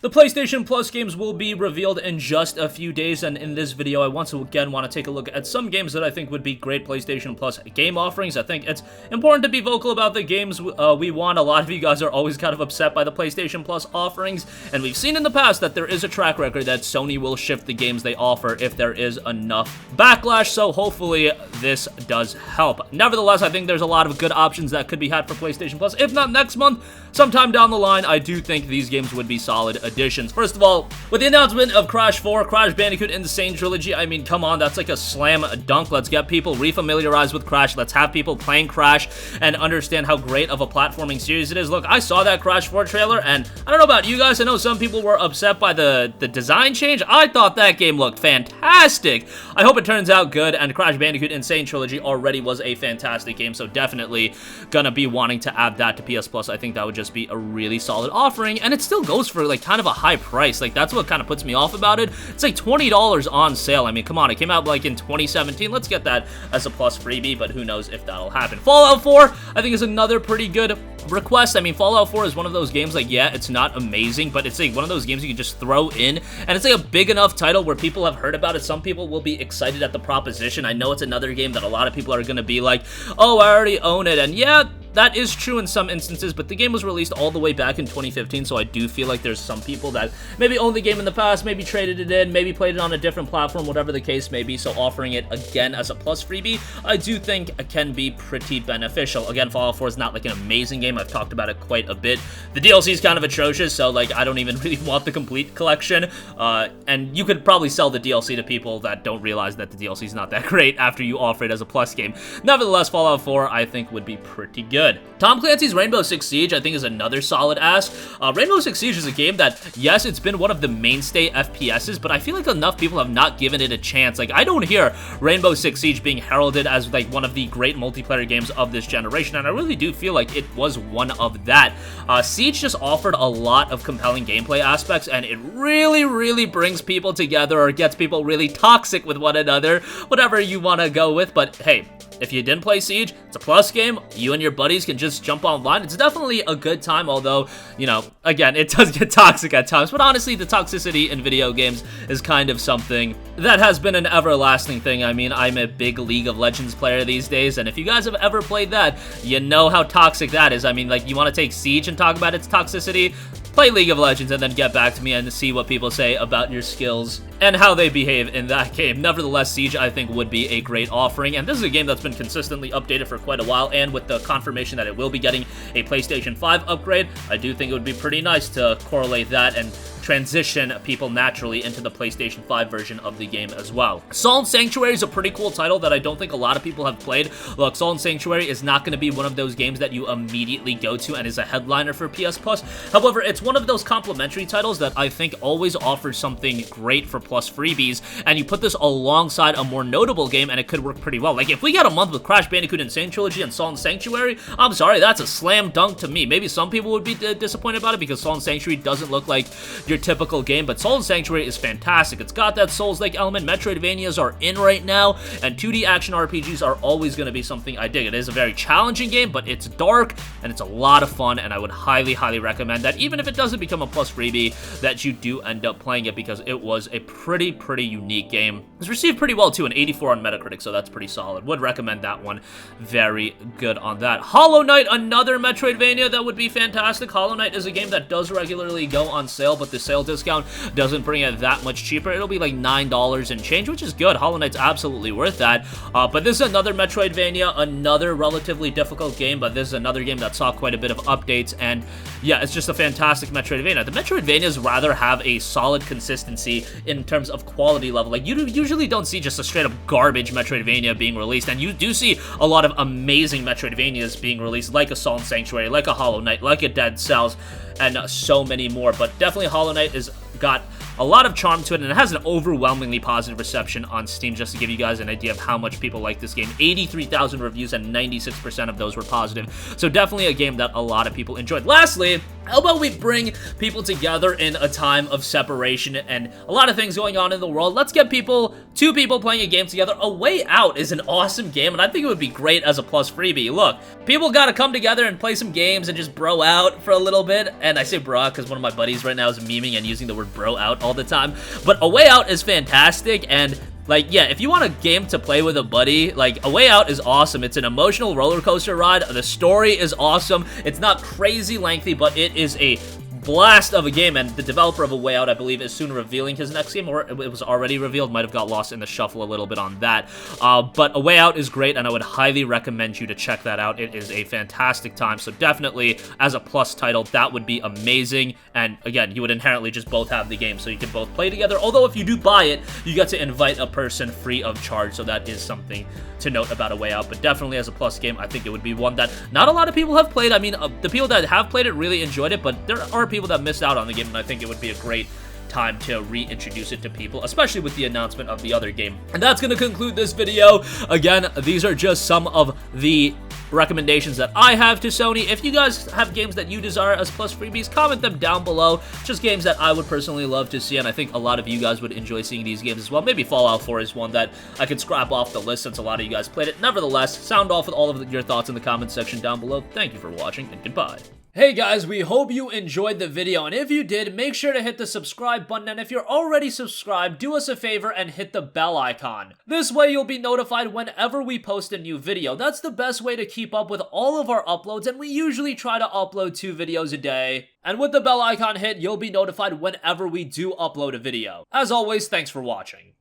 The PlayStation Plus games will be revealed in just a few days, and in this video I once again want to take a look at some games that I think would be great PlayStation Plus game offerings. I think it's important to be vocal about the games we want. A lot of you guys are always kind of upset by the PlayStation Plus offerings, and we've seen in the past that there is a track record that Sony will shift the games they offer if there is enough backlash, so hopefully this does help. Nevertheless, I think there's a lot of good options that could be had for PlayStation Plus. If not next month, sometime down the line, I do think these games would be solid additions. First of all, with the announcement of Crash 4, Crash Bandicoot, and the Sane Trilogy, I mean, come on, that's like a slam dunk. Let's get people refamiliarized with Crash. Let's have people playing Crash and understand how great of a platforming series it is. Look, I saw that Crash 4 trailer, and I don't know about you guys, I know some people were upset by the design change. I thought that game looked fantastic. I hope it turns out good, and Crash Bandicoot Insane Trilogy already was a fantastic game, so definitely gonna be wanting to add that to PS Plus. I think that would just be a really solid offering, and it still goes for like kind of a high price. Like, that's what kind of puts me off about it. It's like $20 on sale. I mean, come on, it came out like in 2017. Let's get that as a Plus freebie, but who knows if that'll happen. Fallout 4, I think, is another pretty good request. I mean, Fallout 4 is one of those games, like, yeah, it's not amazing, but it's like one of those games you can just throw in, and it's like a big enough title where people have heard about it. Some people will be excited at the proposition. I know it's another game that a lot of people are gonna be like, oh, I already own it, and yeah, that is true in some instances, but the game was released all the way back in 2015, so I do feel like there's some people that maybe owned the game in the past, maybe traded it in, maybe played it on a different platform, whatever the case may be, so offering it again as a Plus freebie, I do think it can be pretty beneficial. Again, Fallout 4 is not like an amazing game. I've talked about it quite a bit. The DLC is kind of atrocious, so like I don't even really want the complete collection, and you could probably sell the DLC to people that don't realize that the DLC is not that great after you offer it as a Plus game. Nevertheless, Fallout 4 I think would be pretty good. Tom Clancy's Rainbow Six Siege, I think, is another solid ask. Rainbow Six Siege is a game that, yes, it's been one of the mainstay FPSs, but I feel like enough people have not given it a chance. Like, I don't hear Rainbow Six Siege being heralded as, like, one of the great multiplayer games of this generation, and I really do feel like it was one of that. Siege just offered a lot of compelling gameplay aspects, and it really, really brings people together or gets people really toxic with one another, whatever you want to go with, but hey, if you didn't play Siege, it's a Plus game. You and your buddies can just jump online. It's definitely a good time, although, you know, again, it does get toxic at times. But honestly, the toxicity in video games is kind of something that has been an everlasting thing. I mean, I'm a big League of Legends player these days, and if you guys have ever played that, you know how toxic that is. I mean, like, you want to take Siege and talk about its toxicity? Play League of Legends and then get back to me and see what people say about your skills and how they behave in that game. Nevertheless, Siege, I think, would be a great offering, and this is a game that's been consistently updated for quite a while, and with the confirmation that it will be getting a PlayStation 5 upgrade, I do think it would be pretty nice to correlate that and transition people naturally into the PlayStation 5 version of the game as well. Salt Sanctuary is a pretty cool title that I don't think a lot of people have played. Look, Salt Sanctuary is not going to be one of those games that you immediately go to and is a headliner for PS Plus. However, it's one of those complimentary titles that I think always offers something great for Plus freebies, and you put this alongside a more notable game and it could work pretty well. Like, if we get a month with Crash Bandicoot Insane Trilogy and Salt Sanctuary, I'm sorry, that's a slam dunk to me. Maybe some people would be disappointed about it because Salt Sanctuary doesn't look like your typical game, but Salt Sanctuary is fantastic. It's got that Souls-like element. Metroidvanias are in right now, and 2D action RPGs are always going to be something I dig. It is a very challenging game, but it's dark, and it's a lot of fun, and I would highly, highly recommend that, even if it doesn't become a Plus freebie, that you do end up playing it, because it was a pretty unique game. It was received pretty well, too, an 84 on Metacritic, so that's pretty solid. Would recommend that one. Very good on that. Hollow Knight, another Metroidvania that would be fantastic. Hollow Knight is a game that does regularly go on sale, but the sale discount doesn't bring it that much cheaper. It'll be like $9 and change, which is good. Hollow Knight's absolutely worth that. But this is another Metroidvania, another relatively difficult game, but this is another game that saw quite a bit of updates, and yeah, it's just a fantastic Metroidvania. The Metroidvanias rather have a solid consistency in terms of quality level. Like, you usually don't see just a straight up garbage Metroidvania being released, and you do see a lot of amazing Metroidvanias being released, like a Salt Sanctuary, like a Hollow Knight, like a Dead Cells, and so many more. But definitely Hollow Knight is got a lot of charm to it, and it has an overwhelmingly positive reception on Steam. Just to give you guys an idea of how much people like this game, 83,000 reviews and 96% of those were positive. So definitely a game that a lot of people enjoyed. Lastly, how about we bring people together in a time of separation and a lot of things going on in the world? Let's get two people playing a game together. A Way Out is an awesome game, and I think it would be great as a plus freebie. Look, people gotta come together and play some games and just bro out for a little bit. And I say bro out because one of my buddies right now is memeing and using the word bro out all the time. But A Way Out is fantastic, and like, yeah, if you want a game to play with a buddy, like, A Way Out is awesome. It's an emotional roller coaster ride. The story is awesome. It's not crazy lengthy, but it is a blast of a game, and the developer of A Way Out, I believe, is soon revealing his next game, or it was already revealed. Might have got lost in the shuffle a little bit on that. But A Way Out is great, and I would highly recommend you to check that out. It is a fantastic time, so definitely, as a plus title, that would be amazing. And again, you would inherently just both have the game, so you can both play together. Although, if you do buy it, you get to invite a person free of charge, so that is something to note about A Way Out. But definitely, as a plus game, I think it would be one that not a lot of people have played. I mean, the people that have played it really enjoyed it, but there are people that missed out on the game, and I think it would be a great time to reintroduce it to people, especially with the announcement of the other game. And that's going to conclude this video. Again, these are just some of the recommendations that I have to Sony. If you guys have games that you desire as plus freebies, comment them down below. Just games that I would personally love to see, and I think a lot of you guys would enjoy seeing these games as well. Maybe Fallout 4 is one that I could scrap off the list since a lot of you guys played it. Nevertheless, sound off with all of your thoughts in the comment section down below. Thank you for watching, and goodbye. Hey guys, we hope you enjoyed the video, and if you did, make sure to hit the subscribe button, and if you're already subscribed, do us a favor and hit the bell icon. This way you'll be notified whenever we post a new video. That's the best way to keep up with all of our uploads, and we usually try to upload 2 videos a day. And with the bell icon hit, you'll be notified whenever we do upload a video. As always, thanks for watching.